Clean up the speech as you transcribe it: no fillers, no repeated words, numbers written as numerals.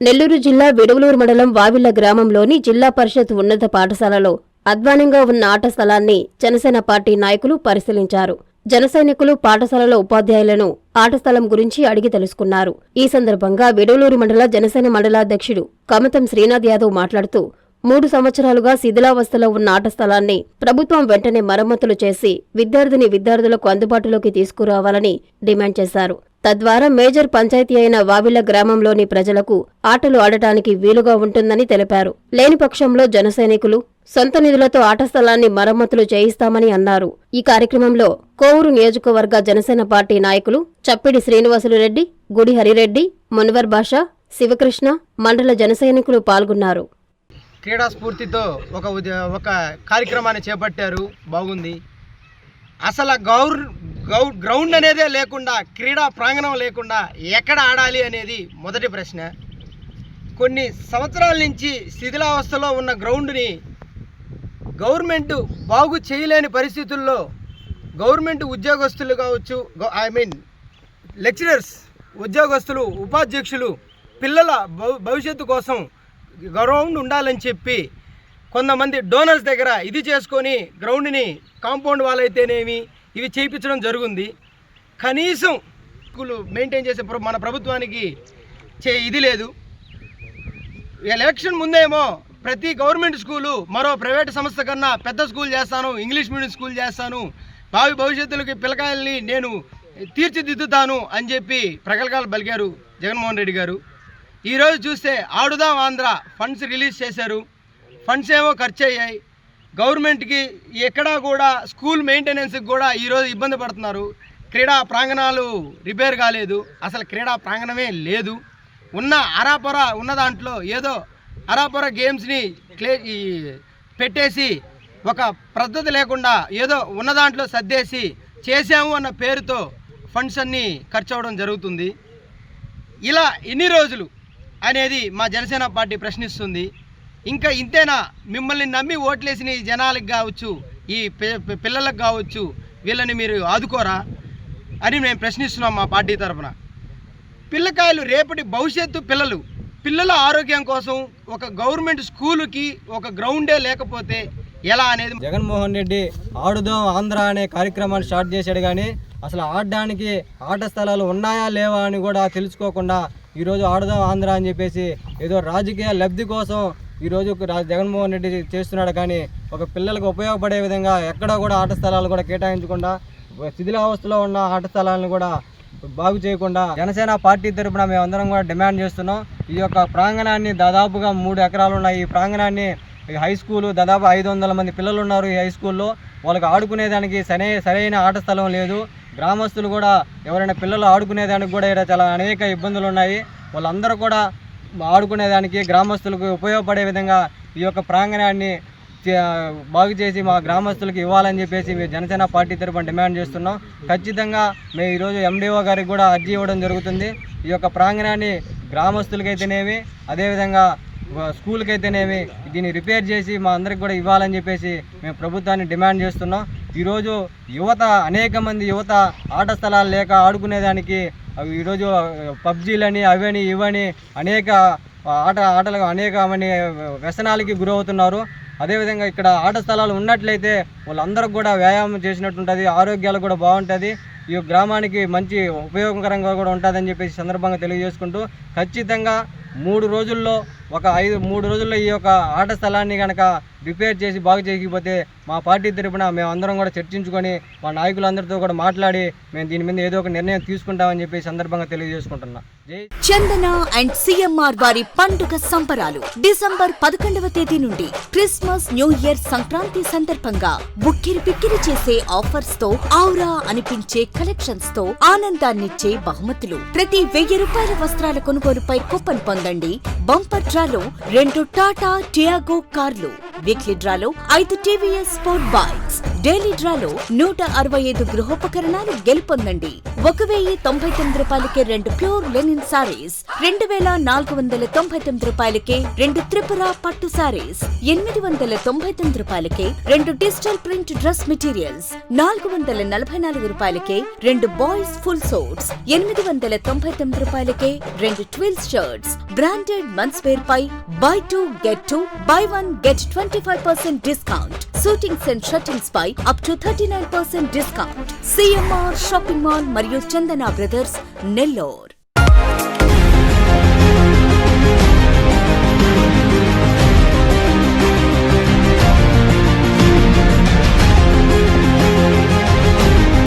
నెల్లూరు జిల్లా విడవలూరు మండలం వావిళ్ల గ్రామంలోని జిల్లా పరిషత్ ఉన్నత పాఠశాలలో అధ్వానంగా ఉన్న ఆట స్థలాన్ని జనసేన పార్టీ నాయకులు పరిశీలించారు. జనసైనికులు పాఠశాలలో ఉపాధ్యాయులను ఆట స్థలం గురించి అడిగి తెలుసుకున్నారు. ఈ సందర్భంగా విడవలూరు మండల జనసేన మండలాధ్యక్షుడు కమతం శ్రీనాథ్ యాదవ్ మాట్లాడుతూ 3 సంవత్సరాలుగా శిథిలావస్థలో ఉన్న ఆట స్థలాన్ని ప్రభుత్వం వెంటనే మరమ్మతులు చేసి విద్యార్థులకు అందుబాటులోకి తీసుకురావాలని డిమాండ్ చేశారు. తద్వారా మేజర్ పంచాయతీ అయిన వావిళ్ల గ్రామంలోని ప్రజలకు ఆటలు ఆడటానికి వీలుగా ఉంటుందని తెలిపారు. లేని పక్షంలో జనసైనికులు సొంత నిధులతో ఆట స్థలాన్ని మరమ్మతులు చేయిస్తామని అన్నారు. ఈ కార్యక్రమంలో కోవూరు నియోజకవర్గ జనసేన పార్టీ నాయకులు చప్పిడి శ్రీనివాసులు రెడ్డి, గుడి హరిరెడ్డి, మున్వర్ బాషా, శివకృష్ణ, మండల జనసైనికులు పాల్గొన్నారు. క్రీడా స్ఫూర్తితో ఒక కార్యక్రమాన్ని చేపట్టారు. బాగుంది. అసలు గ్రౌండ్ అనేదే లేకుండా, క్రీడా ప్రాంగణం లేకుండా ఎక్కడ ఆడాలి అనేది మొదటి ప్రశ్న. కొన్ని సంవత్సరాల నుంచి శిథిలావస్థలో ఉన్న గ్రౌండ్ని గవర్నమెంట్ బాగు చేయలేని పరిస్థితుల్లో గవర్నమెంట్ ఉద్యోగస్తులు కావచ్చు, లెక్చరర్స్, ఉద్యోగస్తులు, ఉపాధ్యక్షులు పిల్లల భవిష్యత్తు కోసం గ్రౌండ్ ఉండాలని చెప్పి కొంతమంది డోనర్స్ దగ్గర ఇది చేసుకొని గ్రౌండ్ని కాంపౌండ్ వాల్ అయితేనేమి ఇవి చేయించడం జరుగుంది. కనీసం స్కూల్ మెయింటైన్ చేసే మన ప్రభుత్వానికి ఇది లేదు. ఎలక్షన్ ముందేమో ప్రతి గవర్నమెంట్ స్కూలు మరో ప్రైవేట్ సంస్థ కన్నా పెద్ద స్కూల్ చేస్తాను, ఇంగ్లీష్ మీడియం స్కూల్ చేస్తాను, భవిష్యత్తులకి పిల్లకాయల్ని నేను తీర్చిదిద్దుతాను అని చెప్పి ప్రగల్భాలు పలికారు జగన్మోహన్ రెడ్డి గారు. ఈరోజు చూస్తే ఆడుదాం ఆంధ్ర ఫండ్స్ రిలీజ్ చేశారు. ఫండ్స్ ఏమో ఖర్చు అయ్యాయి. గవర్నమెంట్కి ఎక్కడా కూడా స్కూల్ మెయింటెనెన్స్కి కూడా ఈరోజు ఇబ్బంది పడుతున్నారు. క్రీడా ప్రాంగణాలు రిపేర్ కాలేదు. అసలు క్రీడా ప్రాంగణమే లేదు. ఉన్న దాంట్లో ఏదో అరాపొర గేమ్స్ని పెట్టేసి ఒక పద్ధతి లేకుండా ఏదో ఉన్న దాంట్లో సర్దేసి చేసాము అన్న పేరుతో ఫండ్స్ అన్నీ ఖర్చు అవ్వడం జరుగుతుంది. ఇలా ఎన్ని రోజులు అనేది మా జనసేన పార్టీ ప్రశ్నిస్తుంది. ఇంకా ఇంతేనా? మిమ్మల్ని నమ్మి ఓట్లేసిన ఈ జనాలకు కావచ్చు, ఈ పిల్లలకు కావచ్చు, వీళ్ళని మీరు ఆదుకోరా అని మేము ప్రశ్నిస్తున్నాం మా పార్టీ తరఫున. పిల్లకాయలు రేపటి భవిష్యత్తు పిల్లల ఆరోగ్యం కోసం ఒక గవర్నమెంట్ స్కూలుకి ఒక గ్రౌండే లేకపోతే ఎలా అనేది. జగన్మోహన్ రెడ్డి ఆడుదాం ఆంధ్ర అనే కార్యక్రమాన్ని స్టార్ట్ చేశాడు, కానీ అసలు ఆడడానికి ఆట స్థలాలు ఉన్నాయా లేవా అని కూడా తెలుసుకోకుండా ఈరోజు ఆడుదాం ఆంధ్ర అని చెప్పేసి ఏదో రాజకీయ లబ్ధి కోసం ఈరోజు జగన్మోహన్ రెడ్డి చేస్తున్నాడు. కానీ ఒక పిల్లలకు ఉపయోగపడే విధంగా ఎక్కడా కూడా ఆట స్థలాలు కూడా కేటాయించకుండా శిథిలావస్థలో ఉన్న ఆట స్థలాలను కూడా బాగు చేయకుండా జనసేన పార్టీ తరఫున మేమందరం కూడా డిమాండ్ చేస్తున్నాం. ఈ యొక్క ప్రాంగణాన్ని దాదాపుగా 3 ఎకరాలు ఉన్నాయి. ఈ ప్రాంగణాన్ని హై స్కూలు దాదాపు 500 మంది పిల్లలు ఉన్నారు. ఈ హై స్కూల్లో వాళ్ళకి ఆడుకునేదానికి సరైన ఆట స్థలం లేదు. గ్రామస్తులు కూడా ఎవరైనా పిల్లలు ఆడుకునేదానికి కూడా ఇక్కడ చాలా అనేక ఇబ్బందులు ఉన్నాయి. వాళ్ళందరూ కూడా ఆడుకునేదానికి గ్రామస్తులకు ఉపయోగపడే విధంగా ఈ యొక్క ప్రాంగణాన్ని బాగు చేసి మా గ్రామస్తులకు ఇవ్వాలని చెప్పేసి మేము జనసేన పార్టీ తరఫున డిమాండ్ చేస్తున్నాం. ఖచ్చితంగా మేము ఈరోజు ఎండిఓ గారికి కూడా అర్జీ ఇవ్వడం జరుగుతుంది. ఈ యొక్క ప్రాంగణాన్ని గ్రామస్తులకైతేనేమి, అదేవిధంగా స్కూల్కి అయితేనేమి దీన్ని రిపేర్ చేసి మా అందరికి కూడా ఇవ్వాలని చెప్పేసి మేము ప్రభుత్వాన్ని డిమాండ్ చేస్తున్నాం. ఈరోజు అనేక మంది యువత ఆట స్థలాలు లేక ఆడుకునేదానికి ఈరోజు పబ్జీలని అవని ఇవని అనేక ఆటలు అనేకమని వ్యసనాలకి గురవుతున్నారు. అదేవిధంగా ఇక్కడ ఆట స్థలాలు ఉన్నట్లయితే వాళ్ళందరికి కూడా వ్యాయామం చేసినట్టు ఉంటుంది, ఆరోగ్యాలు కూడా బాగుంటుంది, ఈ గ్రామానికి మంచి ఉపయోగకరంగా కూడా ఉంటుందని చెప్పేసి సందర్భంగా తెలియజేసుకుంటూ ఖచ్చితంగా 3 రోజుల్లో ఈ యొక్క ఆట స్థలాన్ని కనుక రిపేర్ చేసి బాగు చేయకపోతే మా పార్టీ తరపున మేమందరం కూడా చర్చించుకొని మా నాయకులందరితో కూడా మాట్లాడి మేము దీని మీద ఏదో ఒక నిర్ణయం తీసుకుంటామని చెప్పి సందర్భంగా తెలియజేసుకుంటున్నా. చందన అండ్ సిఎంఆర్ వారి పండుగ సంబరాలు డిసెంబర్ 11వ తేదీ నుండి క్రిస్మస్, న్యూ ఇయర్, సంక్రాంతి సందర్భంగా ఉక్కిరి పిక్కిరి చేసే ఆఫర్స్ తో ఔరా అనిపించే కలెక్షన్స్ తో ఆనందాన్నిచ్చే బహుమతులు. ప్రతి 1000 రూపాయల వస్త్రాల కొనుగోలుపై కూపన్ పొందండి. బంపర్ డ్రాలో 2 టాటా టియాగో కార్లు, వీక్లీ డ్రాలో 5 టీవీఎస్ స్పోర్ట్ బైక్స్. డైలీ డ్రాలో 165 గృహోపకరణాలు గెలుపొందండి. 1099 రూపాయలకే 2 ప్యూర్ లెనిన్ సారీస్, 2499 రూపాయలకే 2 త్రిపుర పట్టు సారీస్, 899 రూపాయలకే 2 డిజిటల్ ప్రింట్ డ్రెస్ మెటీరియల్స్, 444 రూపాయలకే 2 బాయ్స్ ఫుల్ సోట్స్, 899 రూపాయలకే 2 twills shirts. Branded men's wear పై buy 2 get 2, buy 1 get 25% discount. Suitings and shuttings పై up to 39% discount. CMR shopping mall మరియు చందన బ్రదర్స్, నెల్లూరు.